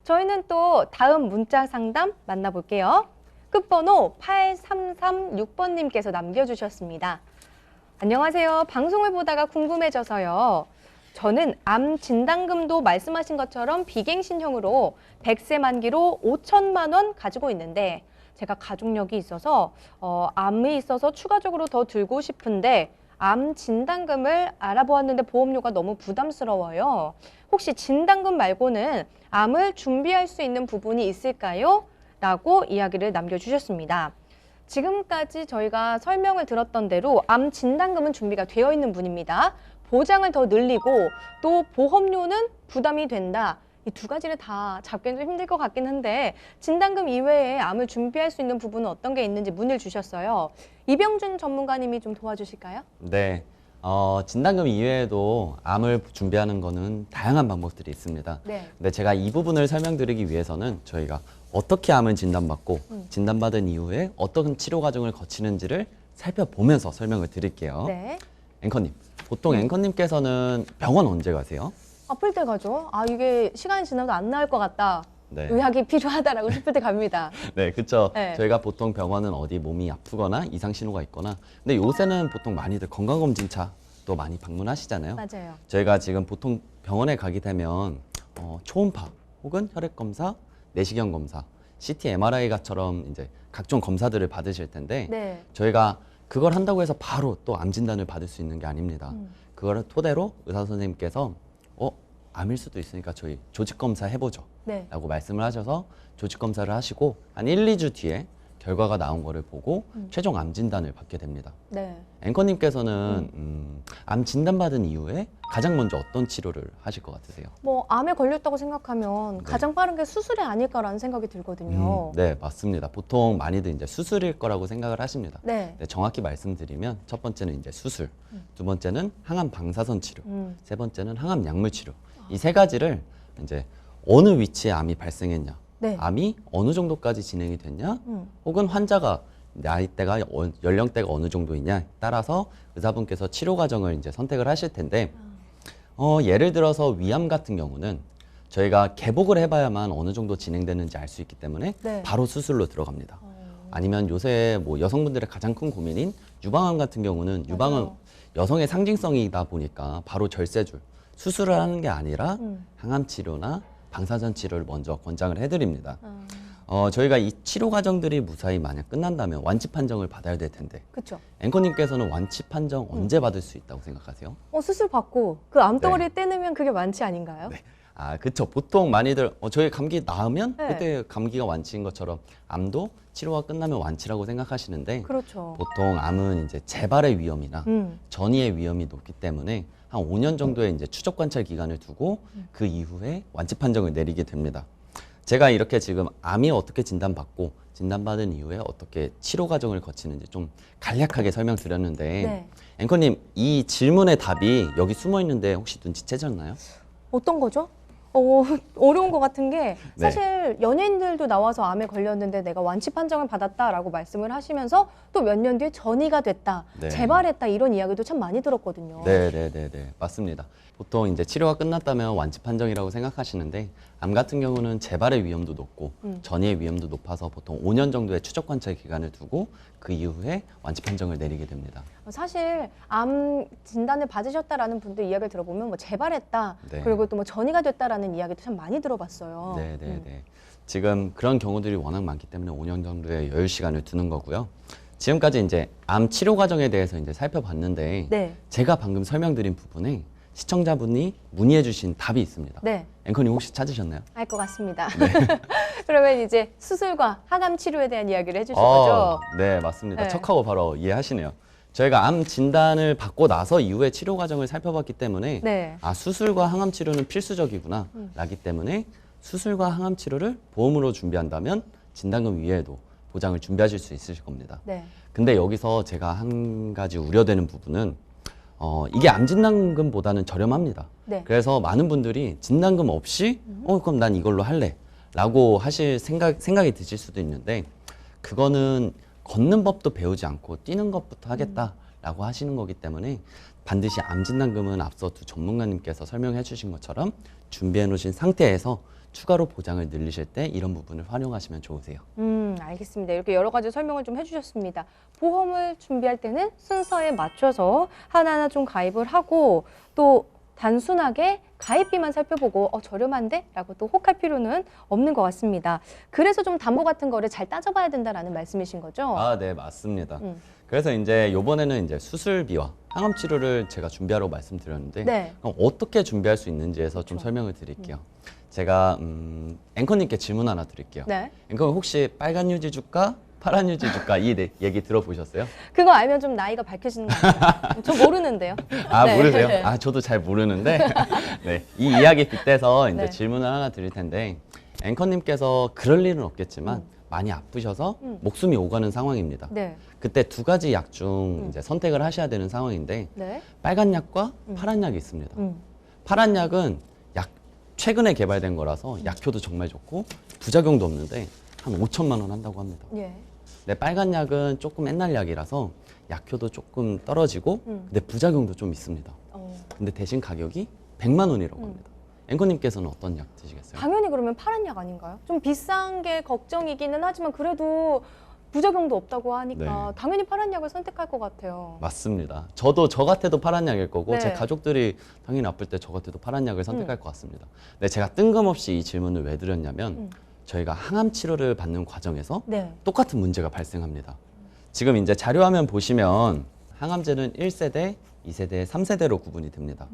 저희는 또 다음 문자 상담 만나볼게요. 끝번호 8336번님께서 남겨주셨습니다. 안녕하세요. 방송을 보다가 궁금해져서요. 저는 암 진단금도 말씀하신 것처럼 비갱신형으로 100세 만기로 5천만 원 가지고 있는데 제가 가족력이 있어서 암이 있어서 추가적으로 더 들고 싶은데 암 진단금을 알아보았는데 보험료가 너무 부담스러워요. 혹시 진단금 말고는 암을 준비할 수 있는 부분이 있을까요? 라고 이야기를 남겨주셨습니다. 지금까지 저희가 설명을 들었던 대로 암 진단금은 준비가 되어 있는 분입니다. 보장을 더 늘리고 또 보험료는 부담이 된다. 이 두 가지를 다 잡기는 좀 힘들 것 같긴 한데 진단금 이외에 암을 준비할 수 있는 부분은 어떤 게 있는지 문의를 주셨어요. 이병준 전문가님이 좀 도와주실까요? 네, 진단금 이외에도 암을 준비하는 거는 다양한 방법들이 있습니다. 네. 근데 제가 이 부분을 설명드리기 위해서는 저희가 어떻게 암을 진단받고 진단받은 이후에 어떤 치료 과정을 거치는지를 살펴보면서 설명을 드릴게요. 네. 앵커님, 보통 앵커님께서는 병원 언제 가세요? 아플 때 가죠. 아, 이게 시간이 지나도 안 나을 것 같다. 네. 의학이 필요하다라고 싶을 때 갑니다. 네, 그렇죠. 네. 저희가 보통 병원은 어디 몸이 아프거나 이상 신호가 있거나, 근데 요새는 보통 많이들 건강검진차 또 많이 방문하시잖아요. 맞아요. 저희가 지금 보통 병원에 가게 되면 초음파 혹은 혈액 검사, 내시경 검사, CT, MRI가처럼 이제 각종 검사들을 받으실 텐데 네. 저희가 그걸 한다고 해서 바로 또 암 진단을 받을 수 있는 게 아닙니다. 그거를 토대로 의사 선생님께서 암일 수도 있으니까 저희 조직 검사 해보죠. 네. 라고 말씀을 하셔서 조직 검사를 하시고 한 1, 2주 뒤에 결과가 나온 거를 보고 최종 암 진단을 받게 됩니다. 네. 앵커님께서는 암 진단받은 이후에 가장 먼저 어떤 치료를 하실 것 같으세요? 뭐 암에 걸렸다고 생각하면 가장 빠른 게 수술이 아닐까라는 생각이 들거든요. 네, 맞습니다. 보통 많이들 이제 수술일 거라고 생각을 하십니다. 네. 네, 정확히 말씀드리면 첫 번째는 이제 수술, 두 번째는 항암 방사선 치료, 세 번째는 항암 약물 치료. 이 세 가지를 이제 어느 위치에 암이 발생했냐, 네. 암이 어느 정도까지 진행이 됐냐, 혹은 환자가 나이대가 연령대가 어느 정도이냐에 따라서 의사분께서 치료 과정을 이제 선택을 하실 텐데 예를 들어서 위암 같은 경우는 저희가 개복을 해봐야만 어느 정도 진행되는지 알 수 있기 때문에 네. 바로 수술로 들어갑니다. 아니면 요새 뭐 여성분들의 가장 큰 고민인 유방암 같은 경우는 유방은 맞아요. 여성의 상징성이다 보니까 바로 절세줄 수술을 하는 게 아니라 항암 치료나 방사선 치료를 먼저 권장을 해드립니다. 저희가 이 치료 과정들이 무사히 만약 끝난다면 완치 판정을 받아야 될 텐데 그렇죠. 앵커님께서는 완치 판정 언제 받을 수 있다고 생각하세요? 수술 받고 그 암덩어리 떼내면 그게 완치 아닌가요? 네. 아, 그쵸. 보통 많이들 저희 감기 나으면 네. 그때 감기가 완치인 것처럼 암도 치료가 끝나면 완치라고 생각하시는데 그렇죠. 보통 암은 이제 재발의 위험이나 음. 전이의 위험이 높기 때문에 한 5년 정도의 이제 추적 관찰 기간을 두고 그 이후에 완치 판정을 내리게 됩니다. 제가 이렇게 지금 암이 어떻게 진단받고 진단받은 이후에 어떻게 치료 과정을 거치는지 좀 간략하게 설명드렸는데 네. 앵커님 이 질문의 답이 여기 숨어 있는데 혹시 눈치채셨나요? 어떤 거죠? 어려운 것 같은 게 네. 사실 연예인들도 나와서 암에 걸렸는데 내가 완치 판정을 받았다라고 말씀을 하시면서 또 몇 년 뒤에 전이가 됐다, 네. 재발했다 이런 이야기도 참 많이 들었거든요. 네, 맞습니다. 보통 이제 치료가 끝났다면 완치 판정이라고 생각하시는데 암 같은 경우는 재발의 위험도 높고 전이의 위험도 높아서 보통 5년 정도의 추적 관찰 기간을 두고 그 이후에 완치 판정을 내리게 됩니다. 사실 암 진단을 받으셨다라는 분들 이야기를 들어보면 뭐 재발했다, 네. 그리고 또 뭐 전이가 됐다라는 이야기도 참 많이 들어봤어요. 네. 지금 그런 경우들이 워낙 많기 때문에 5년 정도의 여유 시간을 두는 거고요. 지금까지 이제 암 치료 과정에 대해서 이제 살펴봤는데 네. 제가 방금 설명드린 부분에 시청자분이 문의해 주신 답이 있습니다. 네. 앵커님 혹시 찾으셨나요? 알 것 같습니다. 그러면 이제 수술과 항암 치료에 대한 이야기를 해주실 거죠? 네, 맞습니다. 네. 척하고 바로 이해하시네요. 저희가 암 진단을 받고 나서 이후에 치료 과정을 살펴봤기 때문에 네. 수술과 항암 치료는 필수적이구나 라기 때문에 수술과 항암 치료를 보험으로 준비한다면 진단금 이외에도 보장을 준비하실 수 있으실 겁니다. 네. 근데 여기서 제가 한 가지 우려되는 부분은 이게 암 진단금보다는 저렴합니다. 네. 그래서 많은 분들이 진단금 없이 그럼 난 이걸로 할래 라고 하실 생각이 드실 수도 있는데 그거는 걷는 법도 배우지 않고 뛰는 것부터 하겠다라고 하시는 거기 때문에 반드시 암 진단금은 앞서 두 전문가님께서 설명해 주신 것처럼 준비해 놓으신 상태에서 추가로 보장을 늘리실 때 이런 부분을 활용하시면 좋으세요. 알겠습니다. 이렇게 여러 가지 설명을 좀 해주셨습니다. 보험을 준비할 때는 순서에 맞춰서 하나하나 좀 가입을 하고 또 단순하게 가입비만 살펴보고 저렴한데? 라고 또 혹할 필요는 없는 것 같습니다. 그래서 좀 담보 같은 거를 잘 따져봐야 된다라는 말씀이신 거죠? 아, 네, 맞습니다. 그래서 이제 이번에는 이제 수술비와 항암 치료를 제가 준비하라고 말씀드렸는데 네. 그럼 어떻게 준비할 수 있는지에서 좀 설명을 드릴게요. 제가 앵커님께 질문 하나 드릴게요. 네. 앵커님 혹시 빨간 유지 줄까? 파란 유지 줄까? 이 얘기 들어보셨어요? 그거 알면 좀 나이가 밝혀지는 거 같아요. 저 모르는데요. 아, 네. 모르세요? 아, 저도 잘 모르는데 네, 이 이야기 빗대서 이제 네. 질문을 하나 드릴 텐데 앵커님께서 그럴 일은 없겠지만 많이 아프셔서 목숨이 오가는 상황입니다. 네. 그때 두 가지 약 중 이제 선택을 하셔야 되는 상황인데 네. 빨간 약과 파란 약이 있습니다. 음. 파란 약은 최근에 개발된 거라서 약효도 정말 좋고 부작용도 없는데 한 5천만 원 한다고 합니다. 예. 근데 빨간 약은 조금 옛날 약이라서 약효도 조금 떨어지고 근데 부작용도 좀 있습니다. 근데 대신 가격이 100만 원이라고 합니다. 앵커님께서는 어떤 약 드시겠어요? 당연히 그러면 파란 약 아닌가요? 좀 비싼 게 걱정이기는 하지만 그래도 부작용도 없다고 하니까 네. 당연히 파란 약을 선택할 것 같아요. 맞습니다. 저도 저 같아도 파란 약일 거고 네. 제 가족들이 당연히 아플 때 저 같아도 파란 약을 선택할 것 같습니다. 근데 제가 뜬금없이 이 질문을 왜 드렸냐면 저희가 항암 치료를 받는 과정에서 네. 똑같은 문제가 발생합니다. 지금 이제 자료화면 보시면 항암제는 1세대, 2세대, 3세대로 구분이 됩니다.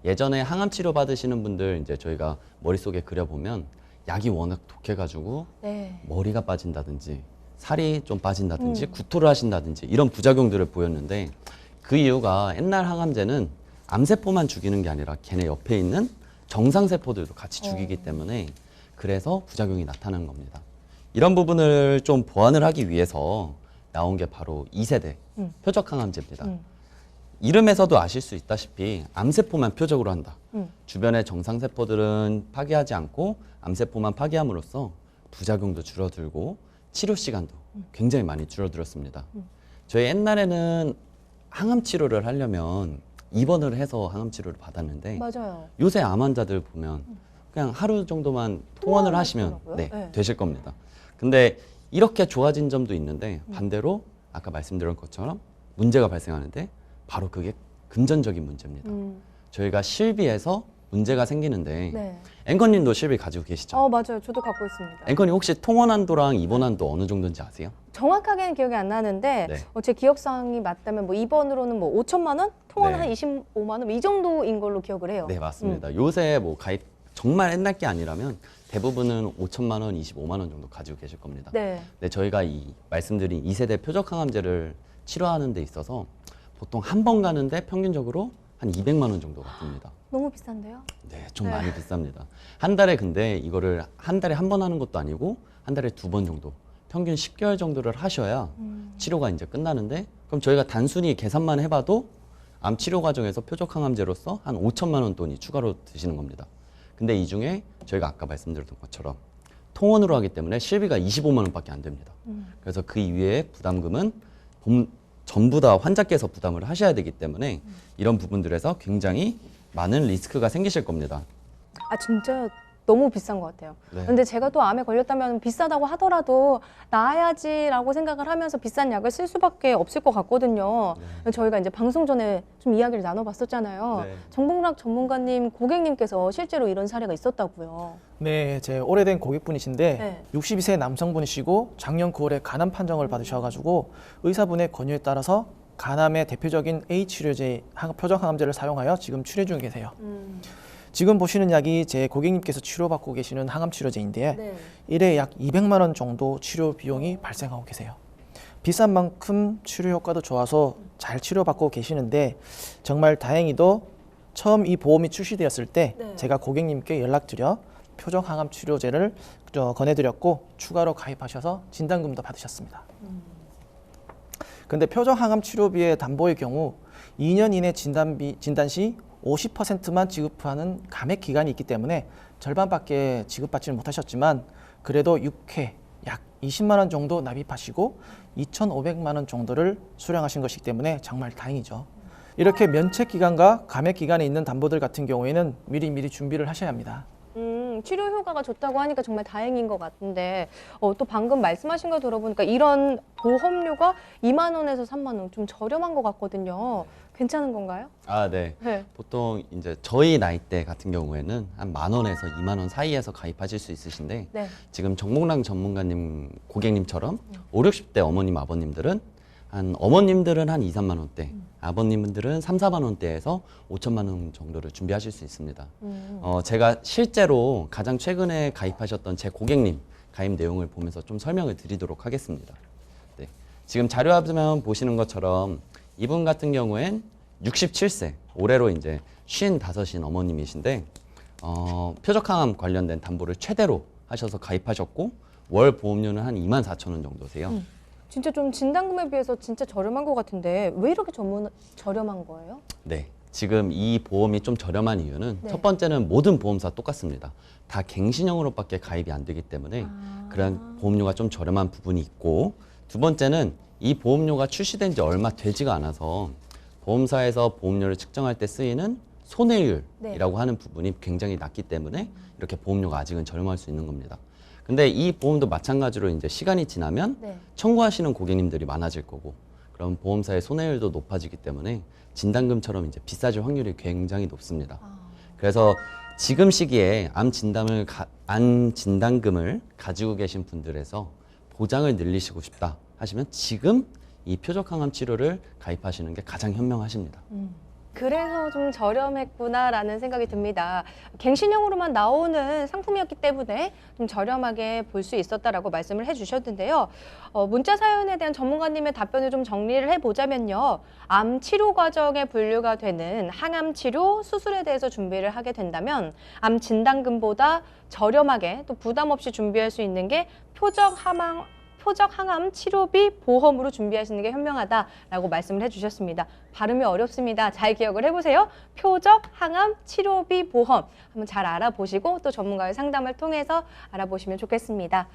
예전에 항암 치료 받으시는 분들 이제 저희가 머릿속에 그려보면 약이 워낙 독해가지고 네. 머리가 빠진다든지 살이 좀 빠진다든지 구토를 하신다든지 이런 부작용들을 보였는데 그 이유가 옛날 항암제는 암세포만 죽이는 게 아니라 걔네 옆에 있는 정상세포들도 같이 죽이기 때문에 그래서 부작용이 나타나는 겁니다. 이런 부분을 좀 보완을 하기 위해서 나온 게 바로 2세대 표적 항암제입니다. 이름에서도 아실 수 있다시피 암세포만 표적으로 한다. 주변의 정상세포들은 파괴하지 않고 암세포만 파괴함으로써 부작용도 줄어들고 치료 시간도 굉장히 많이 줄어들었습니다. 저희 옛날에는 항암 치료를 하려면 입원을 해서 항암 치료를 받았는데 맞아요. 요새 암 환자들 보면 그냥 하루 정도만 통원을 하시면 통원하시더라고요. 네, 네. 되실 겁니다. 근데 이렇게 좋아진 점도 있는데 반대로 아까 말씀드린 것처럼 문제가 발생하는데 바로 그게 금전적인 문제입니다. 저희가 실비에서 문제가 생기는데 네. 앵커님도 실비 가지고 계시죠? 맞아요. 저도 갖고 있습니다. 앵커님 혹시 통원 한도랑 입원 한도 어느 정도인지 아세요? 정확하게는 기억이 안 나는데 네. 제 기억상이 맞다면 뭐 입원으로는 뭐 5천만 원, 통원 네. 한 25만 원 이 정도인 걸로 기억을 해요. 네, 맞습니다. 요새 뭐 가입 정말 옛날 게 아니라면 대부분은 5천만 원, 25만 원 정도 가지고 계실 겁니다. 네. 네, 저희가 이 말씀드린 2세대 표적 항암제를 치료하는 데 있어서 보통 한 번 가는데 평균적으로 한 200만 원 정도가 듭니다. 너무 비싼데요? 네, 좀 많이 비쌉니다. 한 달에 근데 이거를 한 달에 한 번 하는 것도 아니고 한 달에 2번 정도, 평균 10개월 정도를 하셔야 치료가 이제 끝나는데 그럼 저희가 단순히 계산만 해봐도 암 치료 과정에서 표적 항암제로서 한 5천만 원 돈이 추가로 드시는 겁니다. 근데 이 중에 저희가 아까 말씀드렸던 것처럼 통원으로 하기 때문에 실비가 25만 원밖에 안 됩니다. 그래서 그 이외에 부담금은 전부 다 환자께서 부담을 하셔야 되기 때문에 이런 부분들에서 굉장히 많은 리스크가 생기실 겁니다. 진짜 너무 비싼 것 같아요. 네. 근데 제가 또 암에 걸렸다면 비싸다고 하더라도 나아야지라고 생각을 하면서 비싼 약을 쓸 수밖에 없을 것 같거든요. 저희가 이제 방송 전에 좀 이야기를 나눠봤었잖아요. 네. 정봉락 전문가님 고객님께서 실제로 이런 사례가 있었다고요. 네, 제 오래된 고객분이신데 네. 62세 남성분이시고 작년 9월에 간암 판정을 받으셔가지고 의사분의 권유에 따라서 간암의 대표적인 A 치료제 표적 항암제를 사용하여 지금 치료 중에 계세요. 지금 보시는 약이 제 고객님께서 치료받고 계시는 항암 치료제인데 네. 1회 약 200만 원 정도 치료 비용이 발생하고 계세요. 비싼 만큼 치료 효과도 좋아서 잘 치료받고 계시는데 정말 다행히도 처음 이 보험이 출시되었을 때 네. 제가 고객님께 연락드려 표적 항암 치료제를 권해드렸고 추가로 가입하셔서 진단금도 받으셨습니다. 근데 표적 항암 치료비의 담보의 경우 2년 이내 진단 시 50%만 지급하는 감액 기간이 있기 때문에 절반밖에 지급받지는 못하셨지만 그래도 6회 약 20만 원 정도 납입하시고 2,500만 원 정도를 수령하신 것이기 때문에 정말 다행이죠. 이렇게 면책 기간과 감액 기간에 있는 담보들 같은 경우에는 미리 준비를 하셔야 합니다. 치료 효과가 좋다고 하니까 정말 다행인 것 같은데 또 방금 말씀하신 거 들어보니까 이런 보험료가 2만 원에서 3만 원 좀 저렴한 것 같거든요. 괜찮은 건가요? 아, 네. 네. 보통 이제 저희 나이대 같은 경우에는 한 10,000원에서 2만 원 사이에서 가입하실 수 있으신데 네. 지금 정몽랑 전문가님 고객님처럼 5, 60대 어머님 아버님들은 어머님들은 한 2, 3만 원대, 아버님들은 3, 4만 원대에서 5천만 원 정도를 준비하실 수 있습니다. 제가 실제로 가장 최근에 가입하셨던 제 고객님 가입 내용을 보면서 좀 설명을 드리도록 하겠습니다. 네. 지금 자료 화면 보시는 것처럼 이분 같은 경우엔 67세, 올해로 이제 55인 어머님이신데 표적항암 관련된 담보를 최대로 하셔서 가입하셨고 월 보험료는 한 24,000원 정도세요. 진짜 좀 진단금에 비해서 진짜 저렴한 것 같은데 왜 이렇게 저렴한 거예요? 네. 지금 이 보험이 좀 저렴한 이유는 네. 첫 번째는 모든 보험사 똑같습니다. 다 갱신형으로밖에 가입이 안 되기 때문에 그런 보험료가 좀 저렴한 부분이 있고, 두 번째는 이 보험료가 출시된 지 얼마 되지가 않아서 보험사에서 보험료를 측정할 때 쓰이는 손해율이라고 하는 부분이 굉장히 낮기 때문에 이렇게 보험료가 아직은 저렴할 수 있는 겁니다. 근데 이 보험도 마찬가지로 이제 시간이 지나면 네. 청구하시는 고객님들이 많아질 거고, 그럼 보험사의 손해율도 높아지기 때문에 진단금처럼 이제 비싸질 확률이 굉장히 높습니다. 그래서 지금 시기에 암 진단금을 가지고 계신 분들에서 보장을 늘리시고 싶다 하시면 지금 이 표적항암 치료를 가입하시는 게 가장 현명하십니다. 그래서 좀 저렴했구나라는 생각이 듭니다. 갱신형으로만 나오는 상품이었기 때문에 좀 저렴하게 볼 수 있었다라고 말씀을 해주셨는데요. 문자 사연에 대한 전문가님의 답변을 좀 정리를 해보자면요. 암 치료 과정에 분류가 되는 항암 치료, 수술에 대해서 준비를 하게 된다면 암 진단금보다 저렴하게 또 부담 없이 준비할 수 있는 게 표적 항암 치료비 보험으로 준비하시는 게 현명하다라고 말씀을 해주셨습니다. 발음이 어렵습니다. 잘 기억을 해보세요. 표적 항암 치료비 보험 한번 잘 알아보시고 또 전문가의 상담을 통해서 알아보시면 좋겠습니다.